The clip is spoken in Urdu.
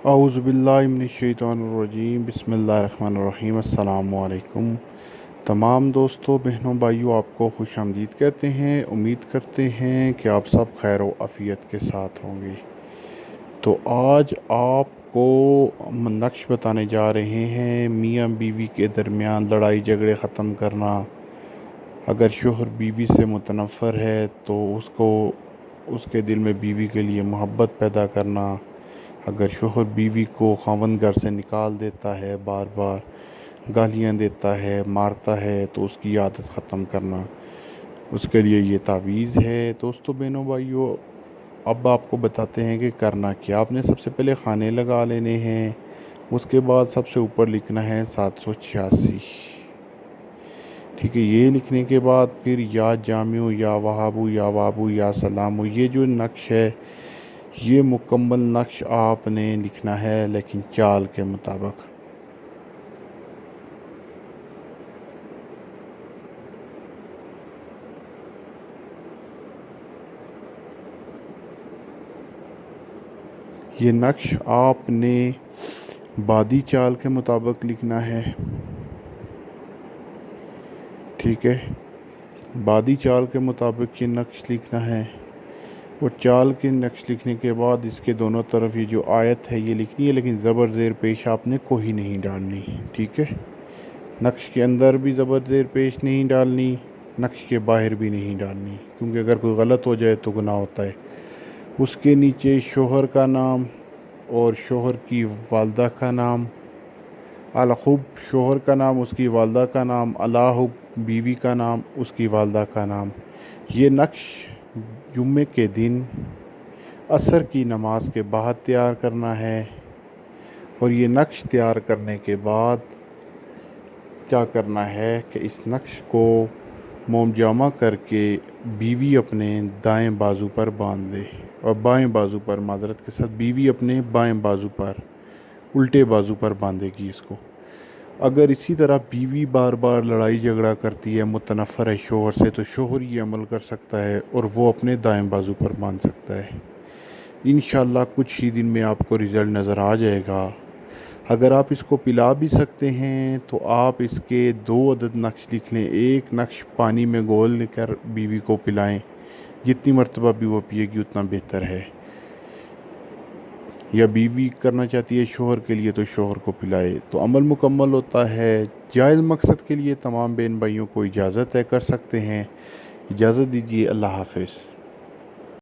اعوذ باللہ من الشیطان الرجیم، بسم اللہ الرحمن الرحیم۔ السلام علیکم تمام دوستوں، بہنوں، بھائیوں، آپ کو خوش آمدید کہتے ہیں۔ امید کرتے ہیں کہ آپ سب خیر و عافیت کے ساتھ ہوں گے۔ تو آج آپ کو نقش بتانے جا رہے ہیں میاں بیوی کے درمیان لڑائی جھگڑے ختم کرنا۔ اگر شوہر بیوی سے متنفر ہے تو اس کے دل میں بیوی کے لیے محبت پیدا کرنا۔ اگر شوہر بیوی کو خاوند گھر سے نکال دیتا ہے، بار بار گالیاں دیتا ہے، مارتا ہے، تو اس کی عادت ختم کرنا، اس کے لیے یہ تعویذ ہے۔ دوستو، بہنوں، بھائیوں، اب آپ کو بتاتے ہیں کہ کرنا کیا۔ آپ نے سب سے پہلے کھانے لگا لینے ہیں، اس کے بعد سب سے اوپر لکھنا ہے 786۔ ٹھیک ہے، یہ لکھنے کے بعد پھر یا جامع، یا وہابو، یا وابو، یا سلامو، یہ جو نقش ہے یہ مکمل نقش آپ نے لکھنا ہے، لیکن چال کے مطابق۔ یہ نقش آپ نے بادی چال کے مطابق لکھنا ہے۔ ٹھیک ہے، بادی چال کے مطابق یہ نقش لکھنا ہے، اور چال کے نقش لکھنے کے بعد اس کے دونوں طرف یہ جو آیت ہے یہ لکھنی ہے، لیکن زبر زیر پیش آپ نے کوئی نہیں ڈالنی۔ ٹھیک ہے، نقش کے اندر بھی زبر زیر پیش نہیں ڈالنی، نقش کے باہر بھی نہیں ڈالنی، کیونکہ اگر کوئی غلط ہو جائے تو گناہ ہوتا ہے۔ اس کے نیچے شوہر کا نام اور شوہر کی والدہ کا نام، الخب شوہر کا نام، اس کی والدہ کا نام، الحب بیوی کا نام، اس کی والدہ کا نام۔ یہ نقش جمعے کے دن عصر کی نماز کے بعد تیار کرنا ہے، اور یہ نقش تیار کرنے کے بعد کیا کرنا ہے کہ اس نقش کو موم جامہ کر کے بیوی اپنے دائیں بازو پر باندھ لے، اور بائیں بازو پر، معذرت کے ساتھ، بیوی اپنے بائیں بازو پر، الٹے بازو پر باندھے گی اس کو۔ اگر اسی طرح بیوی بار بار لڑائی جھگڑا کرتی ہے، متنفر ہے شوہر سے، تو شوہر یہ عمل کر سکتا ہے اور وہ اپنے دائیں بازو پر باندھ سکتا ہے۔ انشاءاللہ کچھ ہی دن میں آپ کو رزلٹ نظر آ جائے گا۔ اگر آپ اس کو پلا بھی سکتے ہیں تو آپ اس کے 2 عدد نقش لکھ لیں۔ ایک نقش پانی میں گھول کر بیوی کو پلائیں، جتنی مرتبہ بھی وہ پیے گی اتنا بہتر ہے۔ یا بیوی کرنا چاہتی ہے شوہر کے لیے تو شوہر کو پلائے، تو عمل مکمل ہوتا ہے۔ جائز مقصد کے لیے تمام بہن بھائیوں کو اجازت ہے، کر سکتے ہیں۔ اجازت دیجیے، اللہ حافظ۔